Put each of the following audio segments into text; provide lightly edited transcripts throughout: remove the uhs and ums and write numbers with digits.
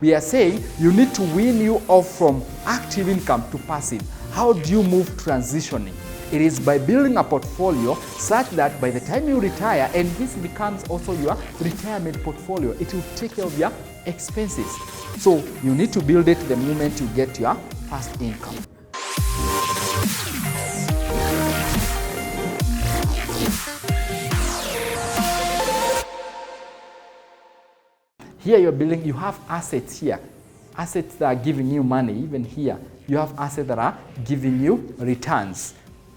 We are saying you need to wean you off from active income to passive. How do you move transitioning? It is by building a portfolio such that by the time you retire, and this becomes also your retirement portfolio, it will take care of your expenses. So you need to build it the moment you get your first income. Here you're building, you have assets here. Assets that are giving you money, even here. You have assets that are giving you returns.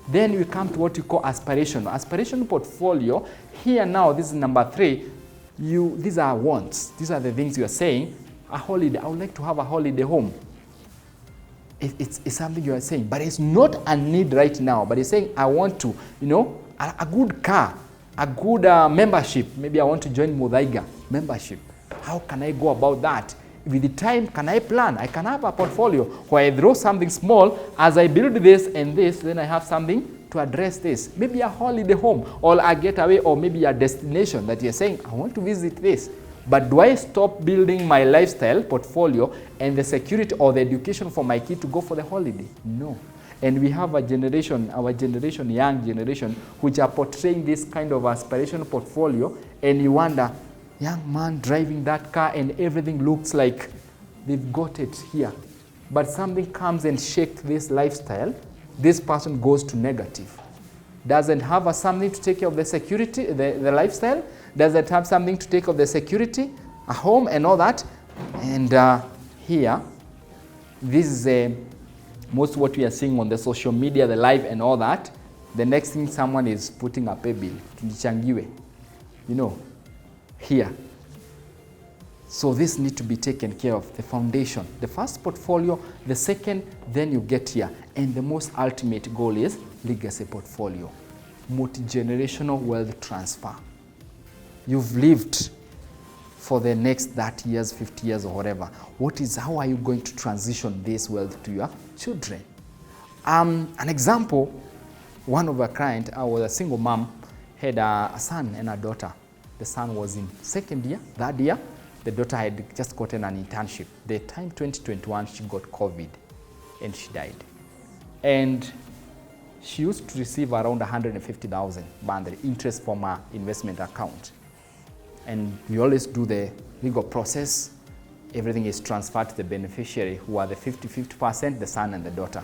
Then we come to what you call aspiration. Aspiration portfolio, here now, this is number 3. These are wants. These are the things you are saying. A holiday, I would like to have a holiday home. It's something you are saying, but it's not a need right now. But you're saying, I want to, a good car, a good membership. Maybe I want to join Muthaiga membership. How can I go about that? With the time, can I plan? I can have a portfolio where I draw something small. As I build this and this, then I have something to address this. Maybe a holiday home or a getaway, or maybe a destination that you're saying, I want to visit this. But do I stop building my lifestyle portfolio and the security or the education for my kid to go for the holiday? No. And we have a generation, our generation, young generation, which are portraying this kind of aspiration portfolio, and you wonder, young man driving that car and everything looks like they've got it here. But something comes and shakes this lifestyle, this person goes to negative. Doesn't have something to take care of the security, the lifestyle, doesn't have something to take care of the security, a home and all that. And here, this is most what we are seeing on the social media, the live and all that. The next thing someone is putting a pay bill, here. So this needs to be taken care of, the foundation. The first portfolio, the second, then you get here. And the most ultimate goal is legacy portfolio, multi-generational wealth transfer. You've lived for the next 30 years, 50 years or whatever. How are you going to transition this wealth to your children? An example, one of our clients, I was a single mom, had a son and a daughter. The son was in second year, third year. The daughter had just gotten an internship. The time 2021, she got COVID and she died. And she used to receive around 150,000 monthly interest from her investment account. And we always do the legal process. Everything is transferred to the beneficiary, who are the 50%, the son and the daughter.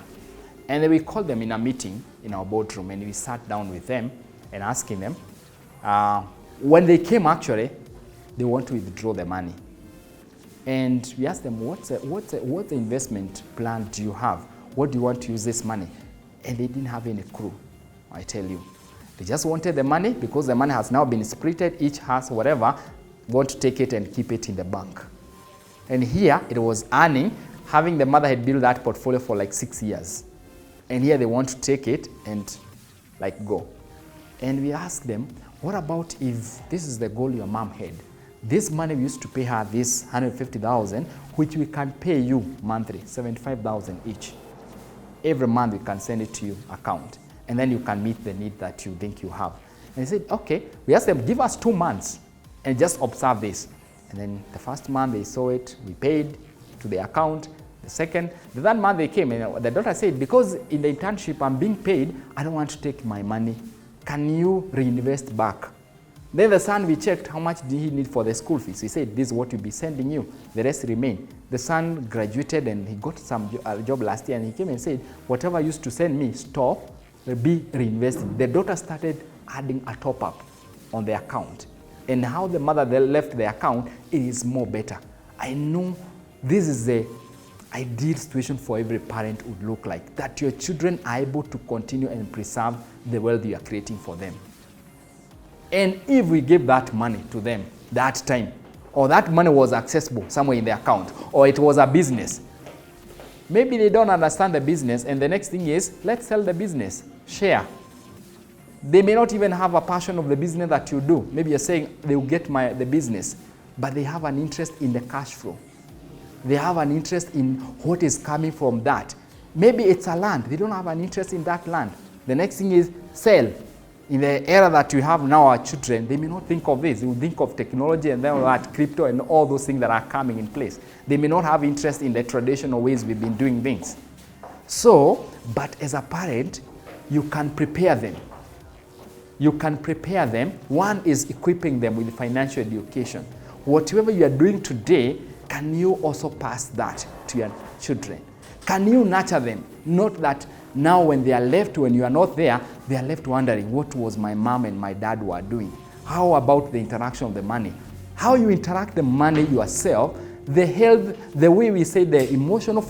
And then we called them in a meeting in our boardroom, and we sat down with them and asking them, when they came, actually, they want to withdraw the money. And we asked them, what the investment plan do you have? What do you want to use this money? And they didn't have any clue, I tell you. They just wanted the money because the money has now been splitted, each has whatever, want to take it and keep it in the bank. And here it was earning, having the mother had built that portfolio for like 6 years. And here they want to take it and go. And we asked them, what about if this is the goal your mom had? This money we used to pay her, this 150,000, which we can pay you monthly, 75,000 each. Every month we can send it to your account, and then you can meet the need that you think you have. And they said, okay. We asked them, give us 2 months and just observe this. And then the first month they saw it, we paid to the account. The third month they came, and the daughter said, because in the internship I'm being paid, I don't want to take my money. Can you reinvest back? Then the son, we checked how much did he need for the school fees. He said, this is what we'll be sending you. The rest remain. The son graduated and he got some job last year, and he came and said, whatever used to send me, stop, be reinvested. The daughter started adding a top-up on the account. And how the mother left the account, it is more better. I know this is the ideal situation for every parent would look like, that your children are able to continue and preserve the wealth you are creating for them. And if we give that money to them that time, or that money was accessible somewhere in the account, or it was a business, maybe they don't understand the business, and the next thing is, let's sell the business, share. They may not even have a passion of the business that you do. Maybe you're saying they will get the business, but they have an interest in the cash flow. They have an interest in what is coming from that. Maybe it's a land. They don't have an interest in that land. The next thing is sell. In the era that we have now, our children, they may not think of this. They will think of technology and then all that crypto and all those things that are coming in place. They may not have interest in the traditional ways we've been doing things. So, but as a parent, you can prepare them. You can prepare them. One is equipping them with financial education. Whatever you are doing today, can you also pass that to your children? Can you nurture them? Not that now when they are left, when you are not there, they are left wondering, what was my mom and my dad were doing? How about the interaction of the money? How you interact the money yourself, the health, the way we say the emotional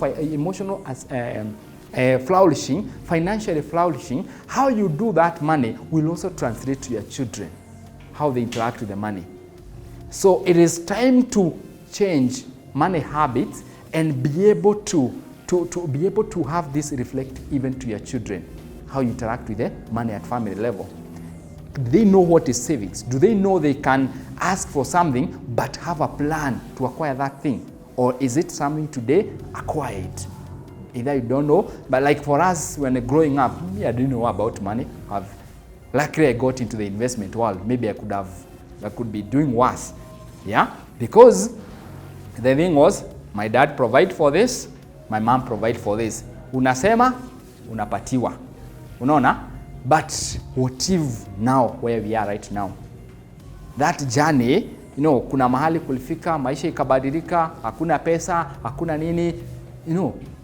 flourishing, financially flourishing, how you do that money will also translate to your children, how they interact with the money. So it is time to change money habits and be able to be able to have this reflect even to your children, how you interact with the money at family level. Do they know what is savings? Do they know they can ask for something but have a plan to acquire that thing? Or is it something today, acquire it? Either you don't know, but like for us when growing up, I didn't know about money. Luckily I got into the investment world. Maybe I could be doing worse. Yeah? Because the thing was, my dad provide for this, my mom provide for this. Unasema, unapatiwa. Unaona? But what if now, where we are right now? That journey, kuna mahali kulifika, maisha ikabadilika, hakuna pesa, hakuna nini,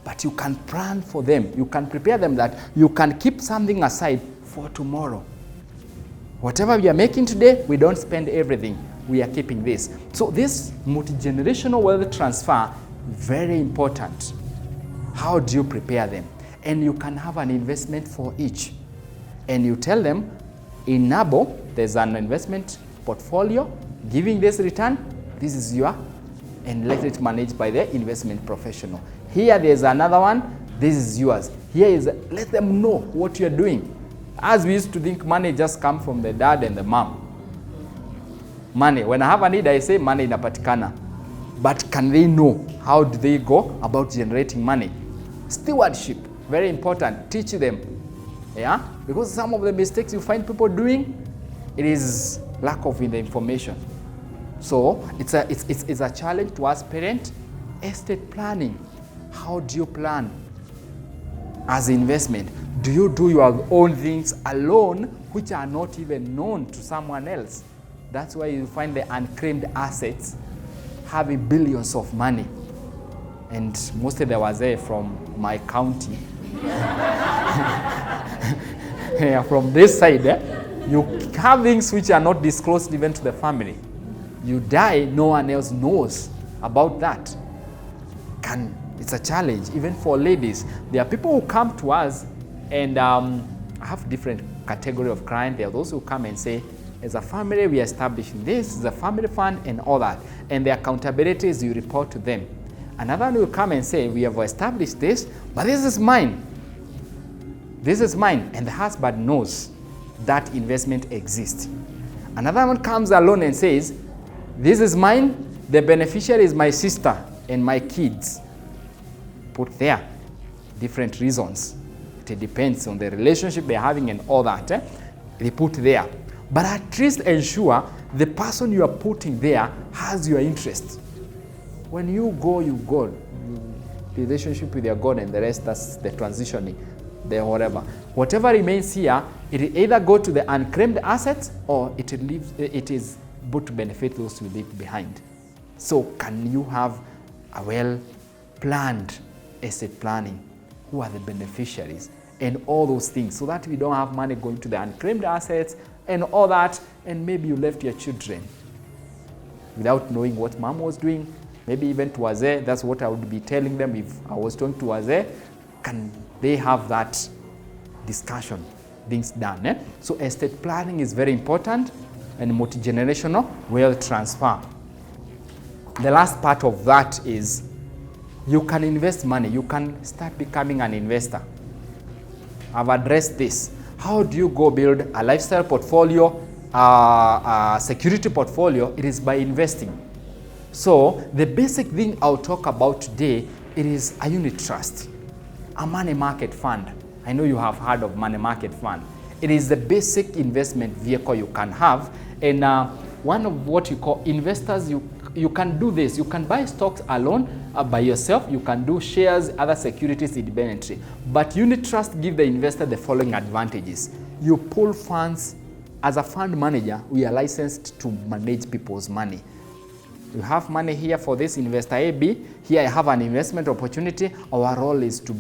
but you can plan for them. You can prepare them that you can keep something aside for tomorrow. Whatever we are making today, we don't spend everything. We are keeping this. So this multi-generational wealth transfer, very important. How do you prepare them? And you can have an investment for each. And you tell them, in NABO, there's an investment portfolio, giving this return, this is your, and let it managed by the investment professional. Here there's another one, this is yours. Here is, let them know what you're doing. As we used to think money just comes from the dad and the mom. Money, when I have a need, I say money inapatikana. But can they know how do they go about generating money? Stewardship, very important. Teach them. Yeah? Because some of the mistakes you find people doing, it is lack of the information. So it's a challenge to us parents. Estate planning. How do you plan as investment? Do you do your own things alone, which are not even known to someone else? That's why you find the unclaimed assets having billions of money. And mostly there was from my county. Yeah, from this side, you have things which are not disclosed even to the family. You die, no one else knows about that. It's a challenge, even for ladies. There are people who come to us and have different category of clients. There are those who come and say, as a family, we are establishing this, as a family fund and all that. And the accountability is you report to them. Another one will come and say, we have established this, but this is mine. This is mine. And the husband knows that investment exists. Another one comes alone and says, this is mine, the beneficiary is my sister and my kids. Put there different reasons. It depends on the relationship they're having and all that. They put there. But at least ensure the person you are putting there has your interest. When you go, you go. The relationship with your God and the rest, that's the transitioning, the whatever. Whatever remains here, it either go to the unclaimed assets or it is but to benefit those who leave behind. So can you have a well-planned estate planning? Who are the beneficiaries? And all those things, so that we don't have money going to the unclaimed assets and all that, and maybe you left your children without knowing what mom was doing. Maybe even to Wazee, that's what I would be telling them if I was talking to Wazee. Can they have that discussion, things done? So estate planning is very important, and multi-generational wealth transfer. The last part of that is you can invest money. You can start becoming an investor. I've addressed this. How do you go build a lifestyle portfolio, a security portfolio? It is by investing. So the basic thing I'll talk about today, it is a unit trust, a money market fund. I know you have heard of money market fund. It is the basic investment vehicle you can have. And one of what you call investors, you can do this. You can buy stocks alone by yourself. You can do shares, other securities independently. But unit trust give the investor the following advantages. You pull funds. As a fund manager, we are licensed to manage people's money. You have money here for this investor AB. Here I have an investment opportunity. Our role is to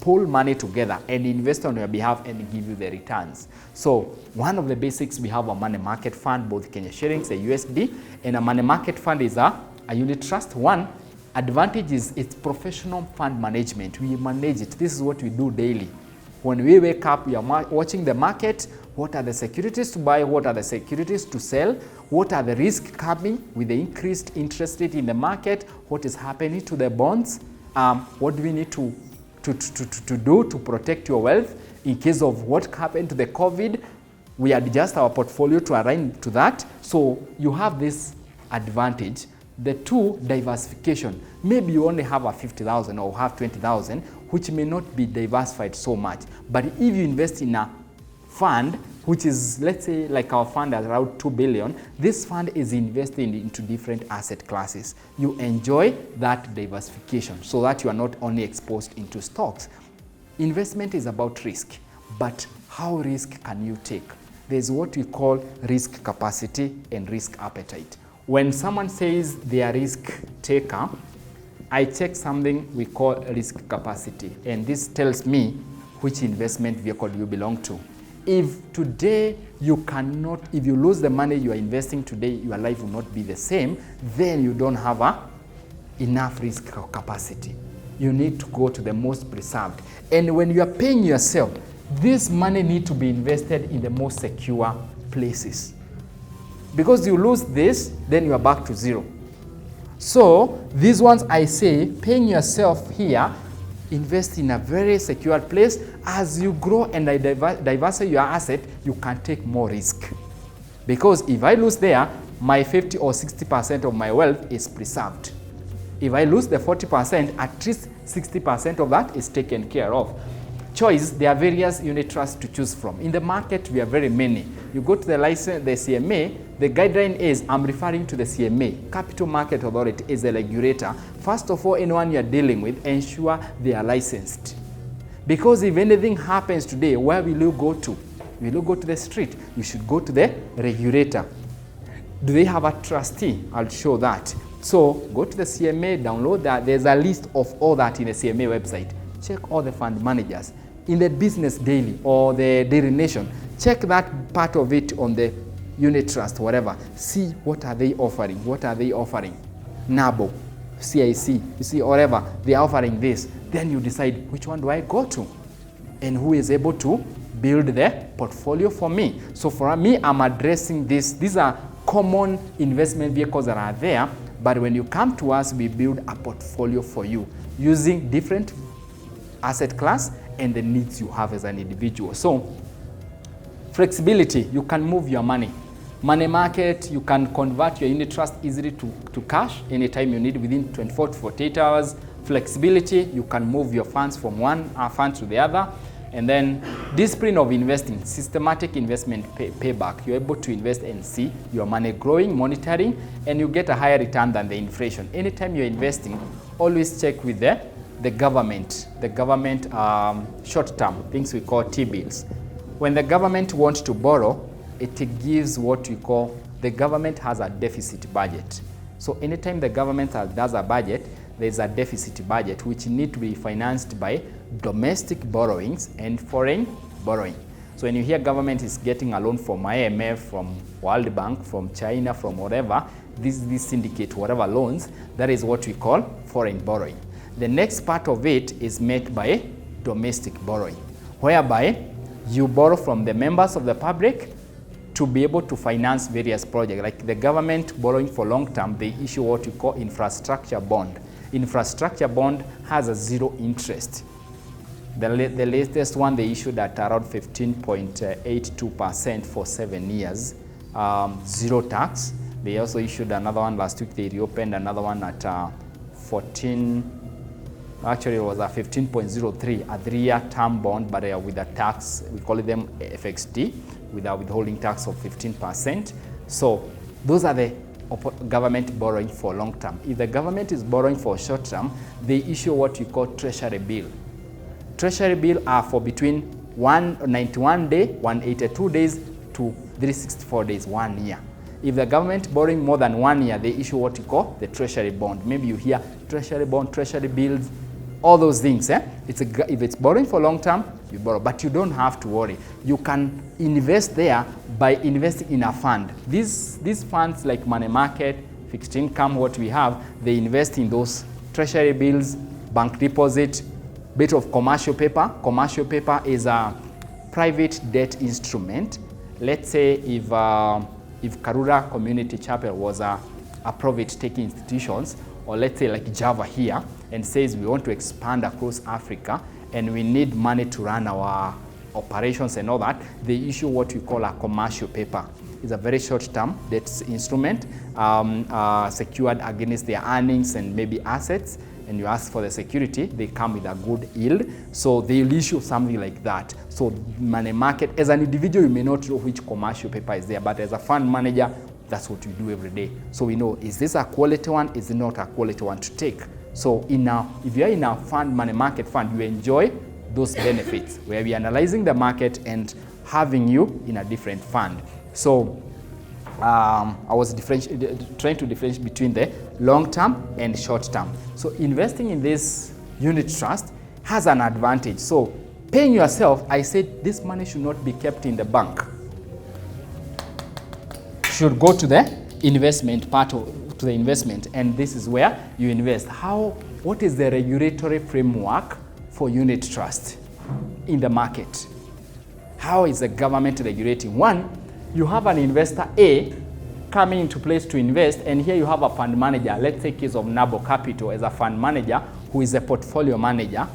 pull money together and invest on your behalf and give you the returns. So one of the basics, we have a money market fund, both Kenya shillings and USD, and a money market fund is a unit trust. One advantage is it's professional fund management. We manage it. This is what we do daily. When we wake up, we are watching the market. What are the securities to buy? What are the securities to sell? What are the risks coming with the increased interest rate in the market? What is happening to the bonds? What do we need to do to protect your wealth in case of what happened to the COVID? We adjust our portfolio to align to that. So you have this advantage. The two, diversification. Maybe you only have a 50,000 or have 20,000, which may not be diversified so much. But if you invest in a fund, which is, let's say, like our fund at around 2 billion, this fund is investing into different asset classes. You enjoy that diversification so that you are not only exposed into stocks. Investment is about risk, but how risk can you take? There's what we call risk capacity and risk appetite. When someone says they are risk taker, I check something we call risk capacity, and this tells me which investment vehicle you belong to. If today you cannot, if you lose the money you are investing today, your life will not be the same, then you don't have enough risk capacity. You need to go to the most preserved. And when you are paying yourself, this money needs to be invested in the most secure places. Because you lose this, then you are back to zero. So these ones I say, paying yourself here, invest in a very secure place. As you grow and diversify your asset, you can take more risk. Because if I lose there, my 50 or 60% of my wealth is preserved. If I lose the 40%, at least 60% of that is taken care of. Choice, there are various unit trusts to choose from. In the market, we have very many. You go to the license, the CMA, the guideline is, I'm referring to the CMA, Capital Market Authority is the regulator. First of all, anyone you're dealing with, ensure they are licensed. Because if anything happens today, where will you go to? Will you go to the street? You should go to the regulator. Do they have a trustee? I'll show that. So go to the CMA, download that. There's a list of all that in the CMA website. Check all the fund managers. In the Business Daily or the Daily Nation, check that part of it on the unit trust, whatever. See what are they offering. What are they offering? NABO, CIC, you see, whatever. They are offering this. Then you decide which one do I go to and who is able to build the portfolio for me. So for me, I'm addressing this. These are common investment vehicles that are there. But when you come to us, we build a portfolio for you using different asset class and the needs you have as an individual. So flexibility, you can move your money. Money market, you can convert your unit trust easily to cash anytime you need within 24 to 48 hours. Flexibility, you can move your funds from one fund to the other. And then discipline of investing, systematic investment payback. You're able to invest and see your money growing, monitoring, and you get a higher return than the inflation. Anytime you're investing, always check with the government short-term, things we call T-bills. When the government wants to borrow, it gives what we call, the government has a deficit budget. So anytime the government does a budget, there's a deficit budget which need to be financed by domestic borrowings and foreign borrowing. So when you hear government is getting a loan from IMF, from World Bank, from China, from whatever, these syndicate, whatever loans, that is what we call foreign borrowing. The next part of it is made by domestic borrowing, whereby you borrow from the members of the public to be able to finance various projects. Like the government borrowing for long term, they issue what we call infrastructure bond. Infrastructure bond has a zero interest. The latest one they issued at around 15.82% for 7 years, zero tax. They also issued another one last week. They reopened another one at 14 Actually, it was a 15.03, a 3-year term bond, but with a tax, we call them FXD, with a withholding tax of 15%. So those are the government borrowing for long term. If the government is borrowing for short term, they issue what we call treasury bill. Treasury bill are for between 191 days, 182 days to 364 days, 1 year. If the government borrowing more than 1 year, they issue what you call the treasury bond. Maybe you hear treasury bond, treasury bills, all those things. If it's borrowing for long term, you borrow, but you don't have to worry. You can invest there by investing in a fund. These funds like money market, fixed income, what we have, they invest in those treasury bills, bank deposit, bit of commercial paper. Commercial paper is a private debt instrument. Let's say if Karura Community Chapel was a profit-taking institutions, or let's say like Java here, and says we want to expand across Africa and we need money to run our operations and all that, they issue what we call a commercial paper. It's a very short-term debt instrument secured against their earnings and maybe assets, and you ask for the security, they come with a good yield, so they'll issue something like that. So money market, as an individual, you may not know which commercial paper is there, but as a fund manager, that's what we do every day. So we know, is this a quality one, is it not a quality one to take? So if you're in a fund, money market fund, you enjoy those benefits where we're analyzing the market and having you in a different fund. So I was trying to differentiate between the long term and short term. So investing in this unit trust has an advantage. So paying yourself, I said this money should not be kept in the bank. Should go to the investment part to the investment, and this is where you invest. What is the regulatory framework for unit trust in the market? How is the government regulating? One, you have an investor A coming into place to invest, and here you have a fund manager. Let's take case of Nabo Capital as a fund manager who is a portfolio manager.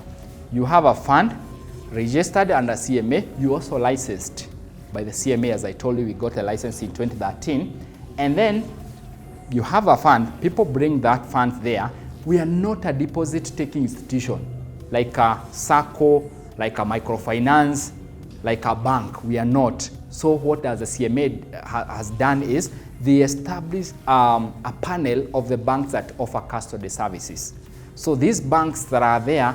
You have a fund registered under CMA. You also licensed by the CMA. As I told you, we got a license in 2013. And then you have a fund, people bring that fund there. We are not a deposit-taking institution like a SACCO, like a microfinance, like a bank. We are not. So what does the CMA has done is they established a panel of the banks that offer custody services. So these banks that are there,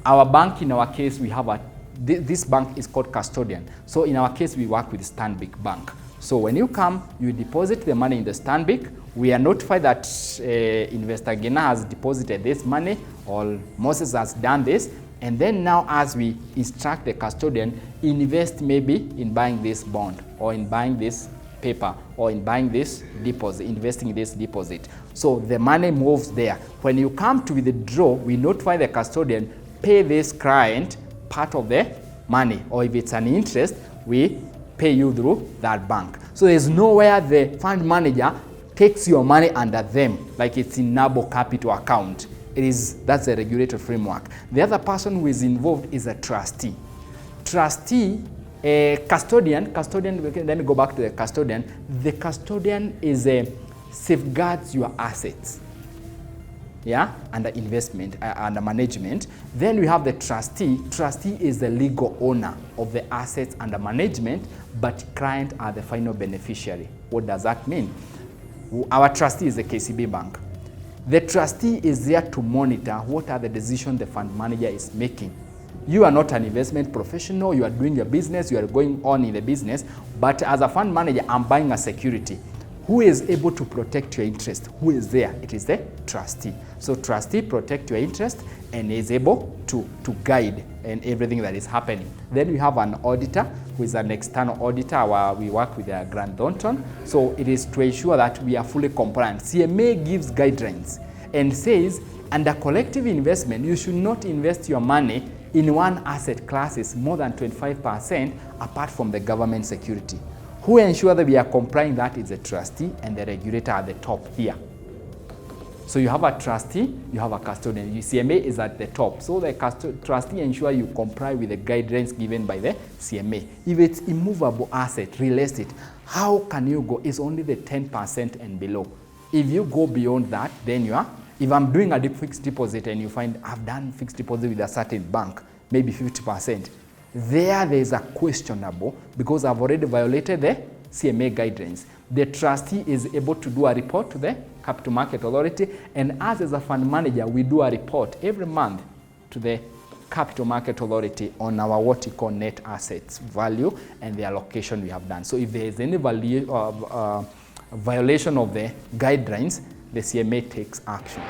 our bank in our case, we have this bank is called custodian. So in our case, we work with Stanbic Bank. So when you come, you deposit the money in the Stanbic. We are notified that investor Ngina has deposited this money, or Moses has done this. And then now as we instruct the custodian, invest maybe in buying this bond, or in buying this paper, or in buying this deposit, investing in this deposit. So the money moves there. When you come to withdraw, we notify the custodian, pay this client part of the money, or if it's an interest, we pay you through that bank. So there's nowhere the fund manager takes your money under them, like it's in Nabo Capital account. That's a regulated framework. The other person who is involved is a trustee. Trustee, custodian, let me go back to the custodian. The custodian is safeguards your assets. Yeah, under investment, under management. Then we have the trustee. Trustee is the legal owner of the assets under management, but client are the final beneficiary. What does that mean? Our trustee is the KCB Bank. The trustee is there to monitor what are the decisions the fund manager is making. You are not an investment professional, you are doing your business, you are going on in the business, but as a fund manager, I'm buying a security. Who is able to protect your interest? Who is there? It is the trustee. So trustee protect your interest and is able to guide in everything that is happening. Then we have an auditor who is an external auditor where we work with Grant Thornton. So it is to ensure that we are fully compliant. CMA gives guidelines and says under collective investment, you should not invest your money in one asset classes more than 25% apart from the government security. Who ensure that we are complying that is the trustee and the regulator at the top here. So you have a trustee, you have a custodian. CMA is at the top. So the trustee ensure you comply with the guidelines given by the CMA. If it's immovable asset, real estate, how can you go? It's only the 10% and below. If you go beyond that, then you are If I'm doing a fixed deposit and you find I've done fixed deposit with a certain bank, maybe 50%, there is a questionable because I've already violated the CMA guidelines. The trustee is able to do a report to the Capital Market Authority, and us as a fund manager, we do a report every month to the Capital Market Authority on our what we call net assets value and the allocation we have done. So if there is any violation of the guidelines, the CMA takes action.